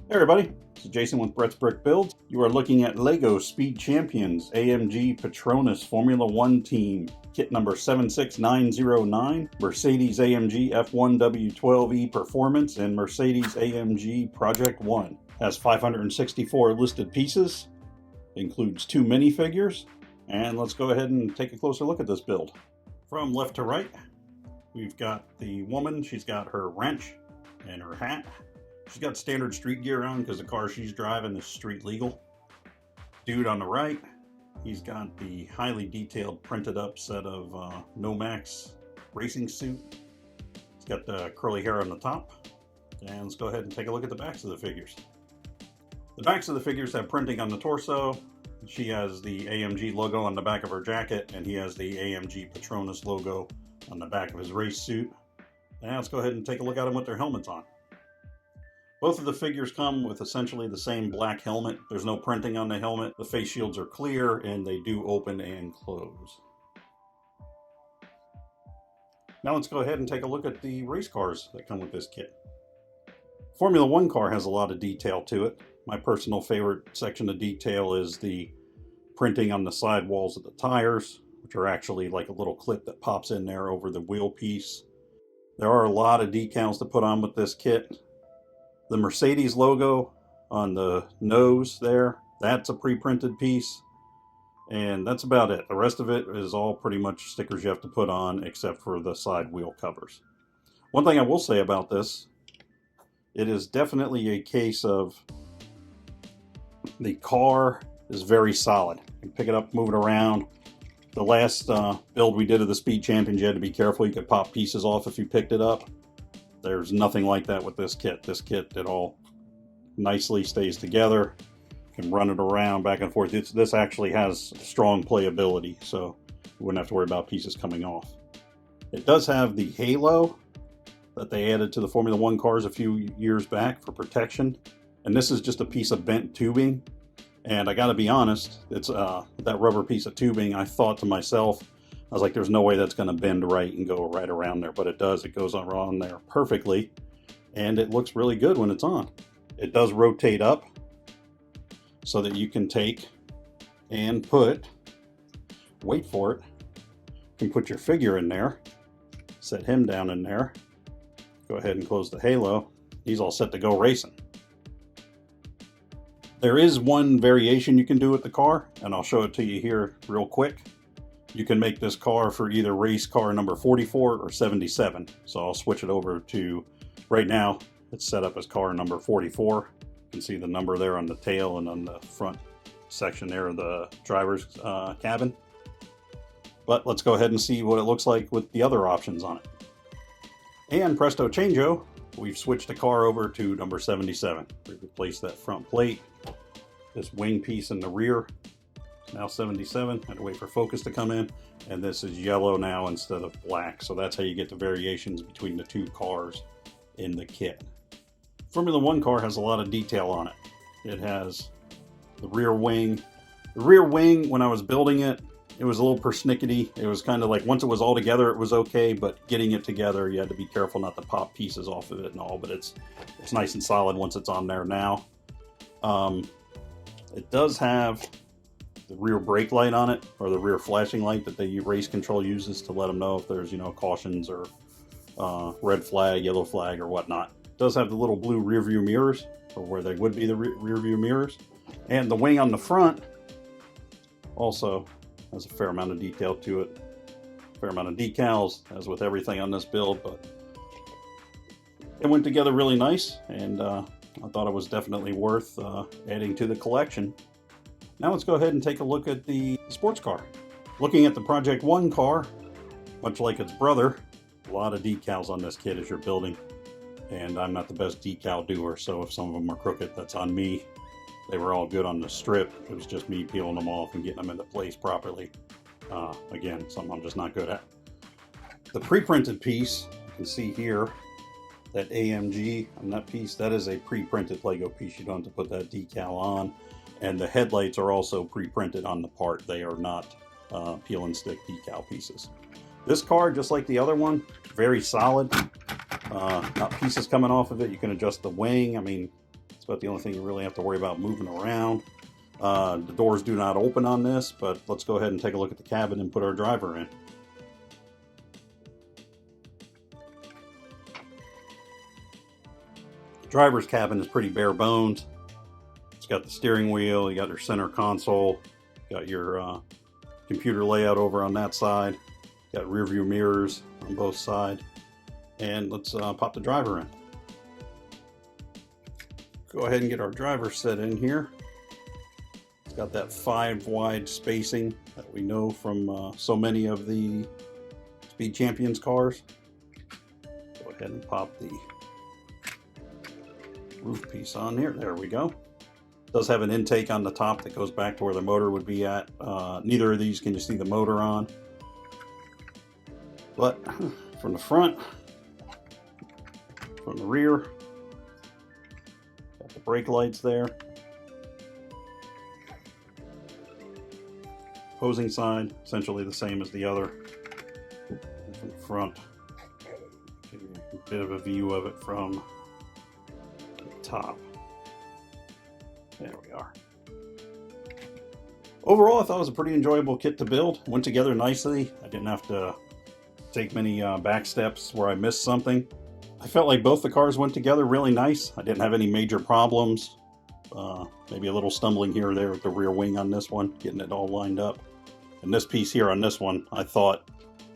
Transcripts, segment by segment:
Hey everybody, this is Jason with Brett's Brick Builds. You are looking at LEGO Speed Champions AMG Patronus Formula 1 Team, kit number 76909, Mercedes-AMG F1 W12E Performance, and Mercedes-AMG Project 1. Has 564 listed pieces, includes 2 minifigures, and let's go ahead and take a closer look at this build. From left to right, we've got the woman. She's got her wrench and her hat. She's got standard street gear on because the car she's driving is street legal. Dude on the right, he's got the highly detailed printed up set of Nomax racing suit. He's got the curly hair on the top. And let's go ahead and take a look at the backs of the figures. The backs of the figures have printing on the torso. She has the AMG logo on the back of her jacket, and he has the AMG Patronus logo on the back of his race suit. Now let's go ahead and take a look at them with their helmets on. Both of the figures come with essentially the same black helmet. There's no printing on the helmet. The face shields are clear and they do open and close. Now let's go ahead and take a look at the race cars that come with this kit. Formula 1 car has a lot of detail to it. My personal favorite section of detail is the printing on the side walls of the tires, which are actually like a little clip that pops in there over the wheel piece. There are a lot of decals to put on with this kit. The Mercedes logo on the nose there, that's a pre-printed piece. And that's about it. The rest of it is all pretty much stickers you have to put on except for the side wheel covers. One thing I will say about this, it is definitely a case of the car is very solid. You can pick it up, move it around. The last build we did of the Speed Champions, you had to be careful. You could pop pieces off if you picked it up. There's nothing like that with this kit. This kit, it all nicely stays together. You can run it around back and forth. This actually has strong playability, so you wouldn't have to worry about pieces coming off. It does have the halo that they added to the Formula 1 cars a few years back for protection. And this is just a piece of bent tubing. And I gotta be honest, it's that rubber piece of tubing, I thought to myself, I was like, there's no way that's going to bend right and go right around there, but it does. It goes around there perfectly, and it looks really good when it's on. It does rotate up so that you can take and put, wait for it, you can put your figure in there, set him down in there, go ahead and close the halo. He's all set to go racing. There is one variation you can do with the car, and I'll show it to you here real quick. You can make this car for either race car number 44 or 77. So I'll switch it over to, right now, it's set up as car number 44. You can see the number there on the tail and on the front section there of the driver's cabin. But let's go ahead and see what it looks like with the other options on it. And presto changeo, we've switched the car over to number 77. We replaced that front plate, this wing piece in the rear. Now 77, had to wait for focus to come in, and this is yellow now instead of black, so that's how you get the variations between the two cars in the kit. Formula 1 car has a lot of detail on it. It has the rear wing. The rear wing, when I was building it, it was a little persnickety. It was kind of like, once it was all together, it was okay, but getting it together, you had to be careful not to pop pieces off of it and all, but it's nice and solid once it's on there now. It does have the rear brake light on it, or the rear flashing light that the race control uses to let them know if there's, cautions or red flag, yellow flag, or whatnot. It does have the little blue rear view mirrors, or where they would be the rear view mirrors. And the wing on the front also has a fair amount of detail to it. Fair amount of decals, as with everything on this build, but it went together really nice, and I thought it was definitely worth adding to the collection. Now let's go ahead and take a look at the sports car. Looking at the Project 1 car, much like its brother, a lot of decals on this kit as you're building. And I'm not the best decal doer, so if some of them are crooked, that's on me. They were all good on the strip. It was just me peeling them off and getting them into place properly. Again, something I'm just not good at. The pre-printed piece, you can see here, that AMG on that piece, that is a pre-printed Lego piece. You don't have to put that decal on. And the headlights are also pre-printed on the part. They are not peel and stick decal pieces. This car, just like the other one, very solid. Not pieces coming off of it. You can adjust the wing. I mean, it's about the only thing you really have to worry about moving around. The doors do not open on this, but let's go ahead and take a look at the cabin and put our driver in. The driver's cabin is pretty bare bones. It's got the steering wheel, you got your center console, got your computer layout over on that side, got rear view mirrors on both sides, and let's pop the driver in. Go ahead and get our driver set in here. It's got that 5 wide spacing that we know from so many of the Speed Champions cars. Go ahead and pop the roof piece on here. There we go. It does have an intake on the top that goes back to where the motor would be at. Neither of these can you see the motor on. But from the front, from the rear, got the brake lights there. Opposing side, essentially the same as the other. And from the front, give you a bit of a view of it from the top. There we are. Overall, I thought it was a pretty enjoyable kit to build. Went together nicely. I didn't have to take many back steps where I missed something. I felt like both the cars went together really nice. I didn't have any major problems. Maybe a little stumbling here or there with the rear wing on this one, getting it all lined up. And this piece here on this one, I thought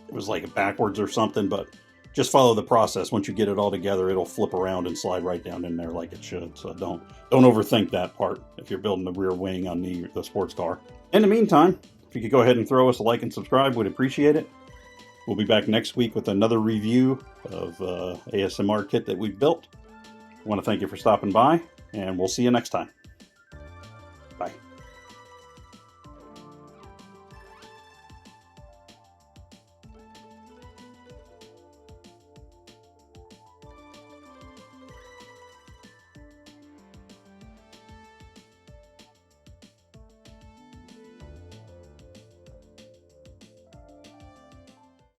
it was like backwards or something, but just follow the process. Once you get it all together, it'll flip around and slide right down in there like it should. So don't overthink that part if you're building the rear wing on the sports car. In the meantime, if you could go ahead and throw us a like and subscribe, we'd appreciate it. We'll be back next week with another review of ASMR kit that we've built. I want to thank you for stopping by, and we'll see you next time.